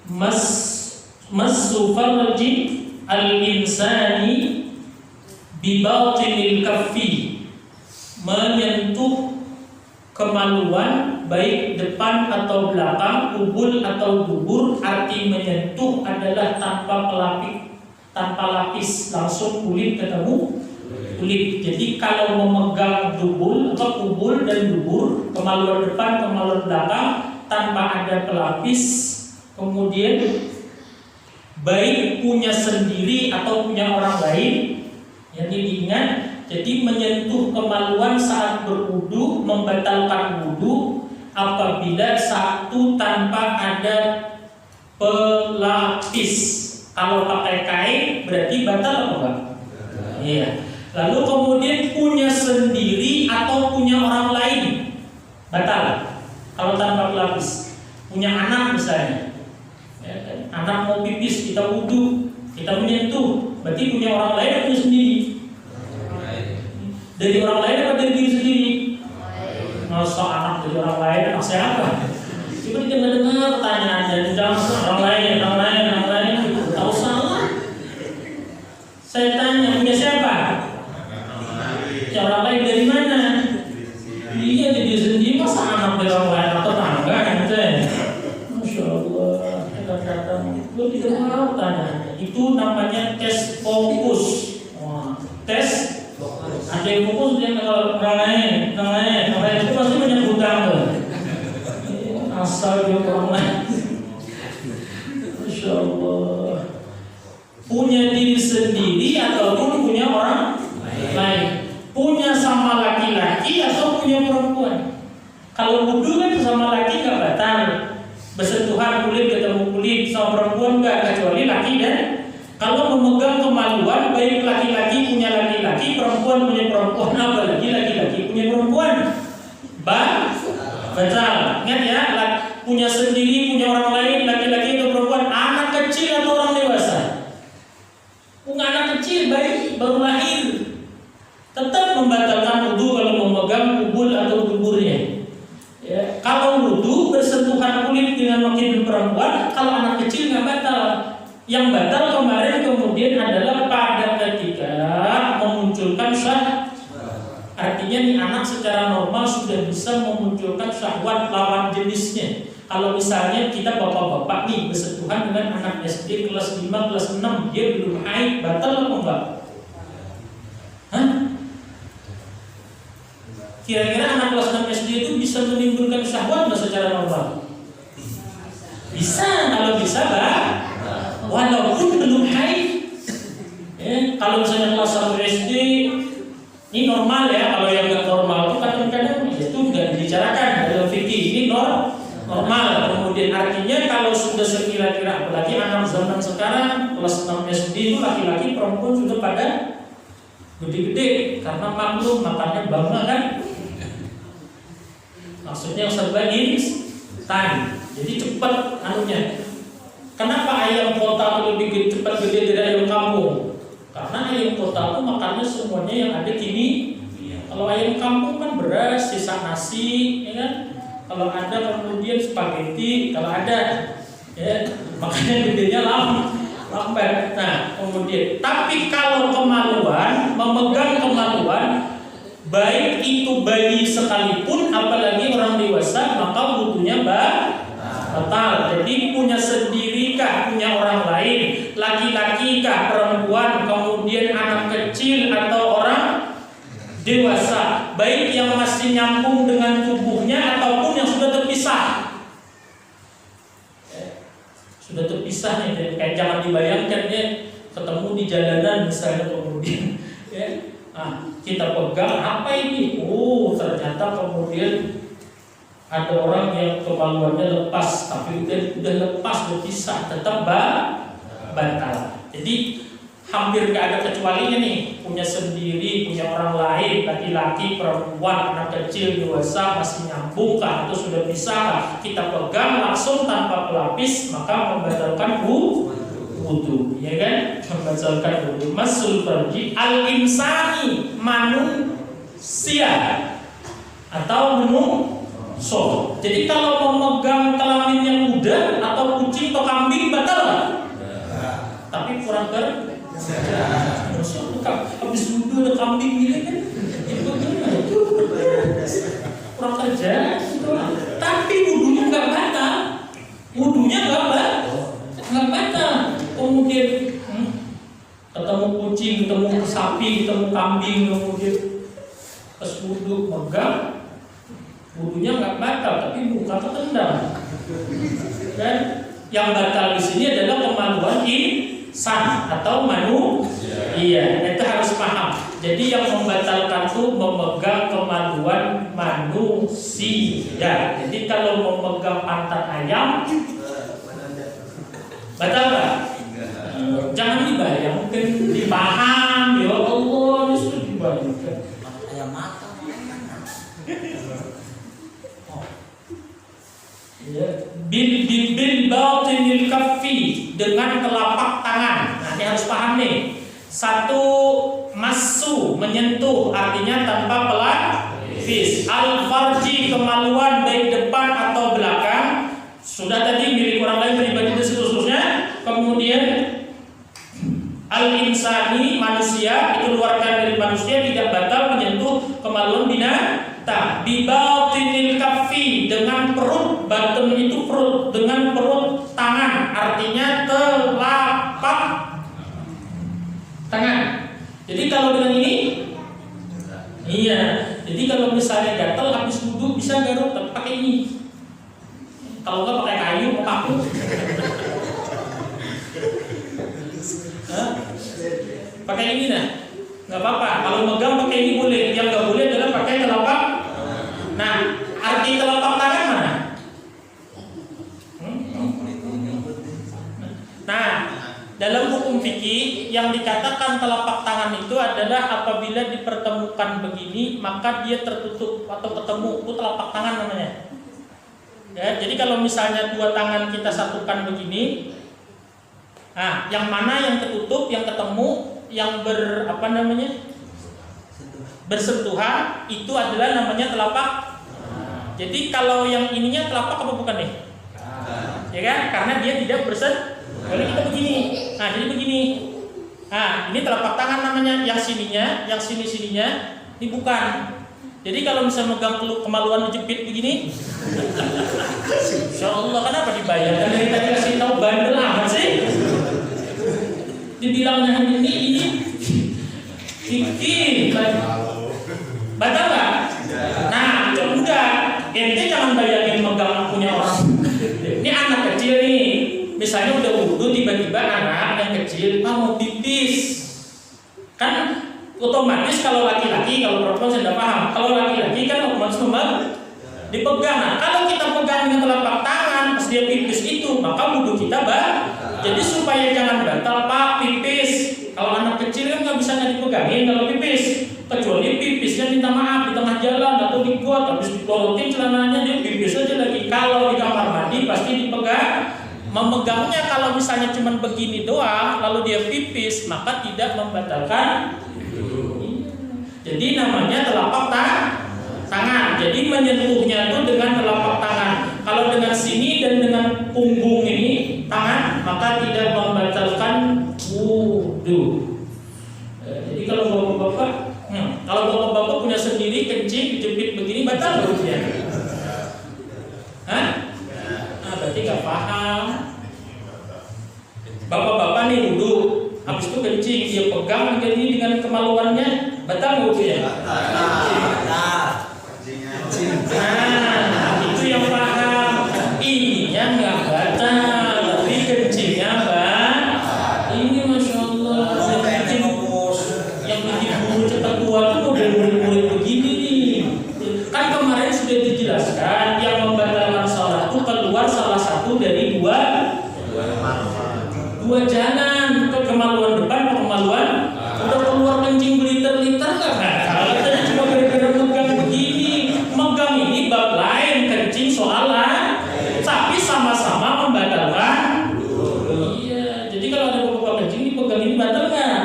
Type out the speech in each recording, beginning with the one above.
massu farji al-insani bi batinil kaffi, menyentuh kemaluan baik depan atau belakang, ubul atau dubur. Arti menyentuh adalah tanpa lapis, langsung kulit ketemu kulit. Jadi kalau memegang dubul atau ubul dan dubur, kemaluan depan, kemaluan belakang, tanpa ada pelapis, kemudian baik punya sendiri atau punya orang lain, yang diingat. Jadi menyentuh kemaluan saat berwudu membatalkan wudu apabila satu tanpa ada pelapis. Kalau pakai kain berarti batal atau enggak? Iya. Lalu kemudian punya sendiri atau punya orang lain, batal. Kalau tanpa pelapis, punya anak misalnya, ya, anak mau pipis, kita wudu, kita menyentuh, berarti punya orang lain atau punya sendiri? Dari orang lain atau dari diri sendiri? Masa anak dari orang lain, anak siapa? Coba dengar pertanyaan dan jangan orang lain, tahu salah. Saya tanya, punya siapa? Ya, orang lain dari mana? Iya, dari diri sendiri. Masa anak dari orang lain atau tetangga gitu ya? Masya Allah, kadang-kadang itu tidak mau tanya. Itu namanya tes fokus. Tes. Ada yang fokus, dia kalau orang lain itu pasti menyebutkan tuh. Asal dia orang lain. Masya Allah. Punya diri sendiri ataupun punya orang lain. Punya sama laki-laki atau punya perempuan. Kalau wudu kan sama laki nggak batal. Bersentuhan kulit ketemu kulit, sama perempuan nggak, kecuali laki dan kalau memegang kemaluan baik laki-laki punya laki-laki, perempuan punya perempuan, apalagi laki-laki punya perempuan, batal. Ingat ya, punya sendiri, punya orang lain, laki-laki atau perempuan, anak kecil atau orang dewasa. Punya anak kecil bayi baru lahir, tetap membatalkan wudu kalau memegang ubul atau duburnya. Ya, kalau wudu bersentuhan kulit dengan laki dan perempuan, kalau anak kecil nggak batal. Yang batal kemarin kemudian adalah pada ketika memunculkan syahwat. Artinya nih anak secara normal sudah bisa memunculkan syahwat lawan jenisnya. Kalau misalnya kita bapak-bapak nih bersentuhan dengan anak SD kelas 5, kelas 6, dia belum haid, batal atau enggak? Hah? Kira-kira anak kelas 6 SD itu bisa menimbulkan syahwat nggak secara normal? Bisa, kalau bisa lah. Walaupun belum haid. Kalau misalnya kelas 1 SD ini normal ya. Kalau yang nggak normal itu kadang-kadang itu nggak dibicarakan dalam fikih. Ini normal. Kemudian artinya kalau sudah sekira-kira, apalagi anak zaman sekarang kelas 6 SD itu laki-laki perempuan sudah pada gede-gede karena maklum makannya bangga kan. Maksudnya serba instan. Jadi cepat anunya. Kenapa ayam kota lebih cepat gede dari ayam kampung? Karena ayam kota itu makannya semuanya yang ada kini. Kalau ayam kampung kan beras, sisa nasi, ya kan? Kalau ada kemudian spaghetti, kalau ada, ya makanya gedenya lambat. Nah, kemudian, tapi kalau kemaluan, memegang kemaluan, baik itu bayi sekalipun, apalagi orang dewasa, maka wudunya batal. Jadi punya sendiri kah, punya orang lain, laki-laki kah, perempuan, kemudian anak kecil atau orang dewasa, baik yang masih nyambung dengan tubuhnya ataupun yang sudah terpisah. Sudah terpisah nih, kayak jangan dibayangkan ya ketemu di jalanan misalnya kemudian ya, kita pegang apa ini? Oh, ternyata kemudian ada orang yang kemaluannya lepas, tapi udah lepas, berpisah, tetap batal. Jadi hampir gak ada kecualinya nih, punya sendiri, punya orang lain, laki-laki, perempuan, anak kecil, dewasa, masih nyambung kah atau sudah pisah, kita pegang langsung tanpa pelapis, maka membatalkan wudu, ya kan? Membatalkan wudu. Masul farji al-insani, manusia atau So, jadi kalau memegang kelamin yang muda atau kucing atau kambing tapi kurang habis wudhu ada kambing gini kan, itu kurang kerja. Tapi wudhunya nggak batal, nggak batal. Kemudian ketemu kucing, ketemu sapi, ketemu kambing, kemudian pas wudhu megang, wudhunya nggak batal, tapi muka tertendang. Dan yang batal di sini adalah kemaluan insan atau manusia. Iya, itu harus paham. Jadi yang membatalkan itu memegang kemaluan manusia. Jadi kalau memegang pantat ayam, batal nggak? Jangan dibayangkan, dipaham. Ya Allah, disuruh dibayangkan. Ayam mata. Bil batinil kaffi, dengan telapak tangan. Nah, ini harus paham nih. Satu, masu, menyentuh, artinya tanpa pelapis. Al farji, kemaluan baik depan atau belakang. Sudah tadi milik orang lain, pribadi dan seterusnya. Kemudian al insani, manusia, itu keluarkan dari manusia, tidak batal menyentuh kemaluan binatang. Bibatinil kaffi, dengan perut, batun itu perut, dengan perut tangan, artinya telapak tangan. Jadi kalau dengan ini, iya. Jadi kalau misalnya gatel habis wudhu bisa garuk pakai ini. Kalau nggak pakai kayu, paku. Pakai ini nah, nggak apa-apa. Kalau megang pakai ini boleh. Yang nggak boleh adalah pakai telapak. Nah, arti telapak tangan mana? Nah, dalam hukum fikih yang dikatakan telapak tangan itu adalah apabila dipertemukan begini maka dia tertutup atau ketemu, itu telapak tangan namanya. Ya, jadi kalau misalnya dua tangan kita satukan begini, nah, yang mana yang tertutup, yang ketemu, yang bersentuhan itu adalah namanya telapak. Jadi kalau yang ininya telapak apa bukan nih? Ya kan? Karena dia tidak bersentuhan. Kalau kita begini, nah jadi begini. Nah, ini telapak tangan namanya, yang sininya, yang sininya, ini bukan. Jadi kalau misalnya megang kemaluan dijepit begini, Insya Allah, kenapa dibayarkan dari tadi kasih tahu bandel amat sih? Dibilangnya ini fikih, batal nggak? Nah, coba ente jangan bayangin megang punya orang. Ini anak kecil nih, misalnya udah wudhu tiba-tiba anak yang kecil mau pipis, kan otomatis kalau laki-laki, kalau perempuan saya tidak paham. Kalau laki-laki kan otomatis dipegang. Nah, kalau kita pegang dengan telapak tangan pas dia pipis itu, maka wudhu kita Jadi supaya jangan batal pak pipis. Kalau anak kecil kan nggak bisa dipegangin kalau pipis, kecuali pipisnya minta maaf di tengah jalan atau di got, habis dipelorotin celananya dia pipis aja lagi. Kalau di kamar mandi pasti dipegang. Memegangnya kalau misalnya cuma begini doang, lalu dia pipis, maka tidak membatalkan. Jadi namanya telapak tangan. Jadi menyentuhnya itu dengan telapak tangan. Kalau dengan sini dan dengan punggung ini tangan, maka tidak membatalkan wudhu. Jadi kalau bapak-bapak punya sendiri kencing dijepit begini batal wudhunya? Hah? Nah, berarti nggak paham. Bapak-bapak nih wudhu, habis itu kencing dia pegang ini dengan kemaluannya, batal wudhunya? Nah, itu yang paham. Ininya nggak batal, tapi kencingnya ini masya Allah. Yang bikin guru cepat tua itu udah murid-murid begini nih. Kan kemarin sudah dijelaskan yang membatalkan sholat itu keluar salah satu dari dua jalan, ke kemaluan depan atau kemaluan. Udah keluar kencing berliter-liter nggak batal. Tadi cuma gara-gara megang begini. Megang ini bab lain, kencing soalan, tapi sama-sama membatalkan. Iya, jadi kalau ada bapak kencing dipegang ini batal nggak?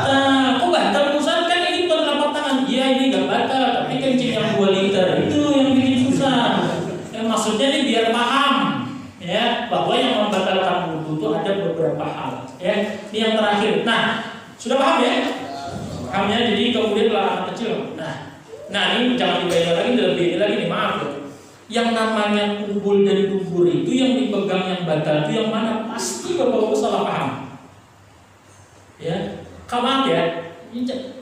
Nah, kok batal Ustaz? Kan ini bukan telapak tangan. Iya, ini nggak batal, tapi kencing yang 2 liter itu yang bikin susah. Maksudnya ini biar paham, ya, bahwa bahwa yang membatalkan wudhu itu ada beberapa hal. Ya, ini yang terakhir. Nah, sudah paham ya? Pahamnya, jadi kemudian kalau anak kecil. Nah ini jangan dibayar lagi, lebih lagi nih, maaf ya. Yang namanya kumpul dan dubur itu yang dipegang yang batal itu yang mana? Pasti bapak-bapak salah paham. Ya, maaf ya.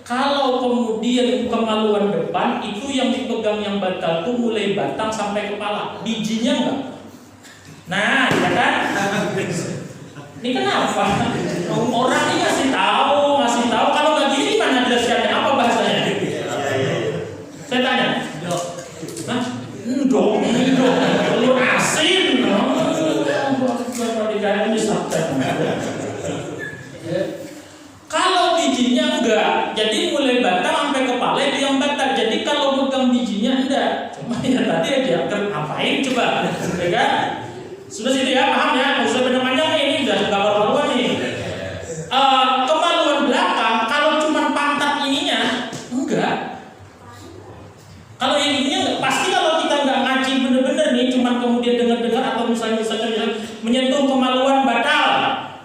Kalau kemudian kemaluan depan itu yang dipegang yang batal itu mulai batang sampai kepala, bijinya enggak? Nah, ya kan? Ini kenapa? Orang ini ngasih tahu. Kalau nggak gini gimana jelaskannya? Apa bahasanya? Saya tanya. Nah, endok, telur asin. Kalau bijinya enggak, jadi mulai batang sampai kepala itu yang batal. Jadi kalau megang bijinya enggak. Cuma ya tadi aja ngapain coba? Ya kan? Sudah situ ya, paham ya? Nggak usah panjang ini udah gambar-gambar nih. Kemaluan belakang kalau cuma pantat ininya enggak. Kalau yang ininya enggak, pasti kalau kita nggak ngaji bener-bener nih, cuma kemudian dengar-dengar atau misalnya menyentuh kemaluan batal.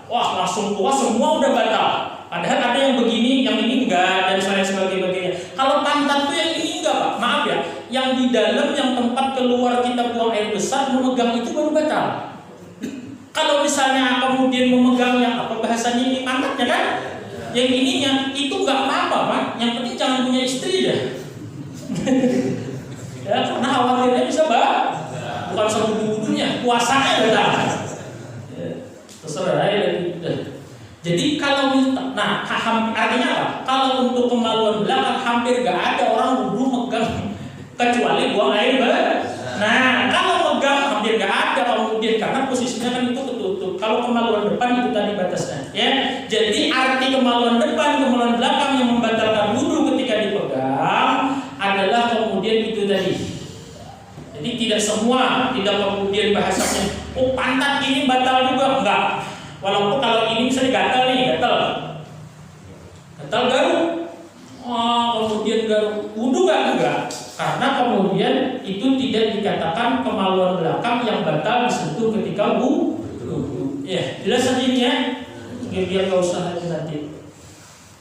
Wah, langsung tua semua udah batal. Padahal ada yang begini, yang ini enggak, dan sebagainya. Kalau pantat tuh yang ini enggak, Pak. Maaf ya, yang di dalam, yang tempat keluar kita buang air besar, memegang itu baru batal. Kalau misalnya kemudian memegang yang apa bahasanya ini pantatnya kan, yang ininya itu enggak apa-apa, Pak. Yang penting jangan punya istri deh. Ya, karena khawatirnya bisa bukan sebudu-budunya, puasanya batal. Ya, terserah ya. Jadi kalau artinya apa? Kalau untuk kemaluan belakang hampir gak ada orang wudhu megang kecuali buang air Nah, kalau megang hampir gak ada kemudian karena posisinya kan itu ketutup. Kalau kemaluan depan itu tadi batasnya, ya. Jadi arti kemaluan depan, kemaluan belakang yang membatalkan wudhu ketika dipegang adalah kemudian itu tadi. Jadi tidak semua, tidak kemudian bahasanya, oh pantat ini batal juga, enggak. Walaupun kalau ini bisa digatal nih, gatal garuk, kemudian garuk wudhu enggak, karena kemudian itu tidak dikatakan kemaluan belakang yang batal disentuh ketika wudhu. Ya, jelas saja ini ya, biar nggak usah nanti.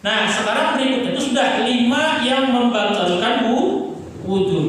Nah, sekarang berikutnya itu sudah 5 yang membatalkan wudhu.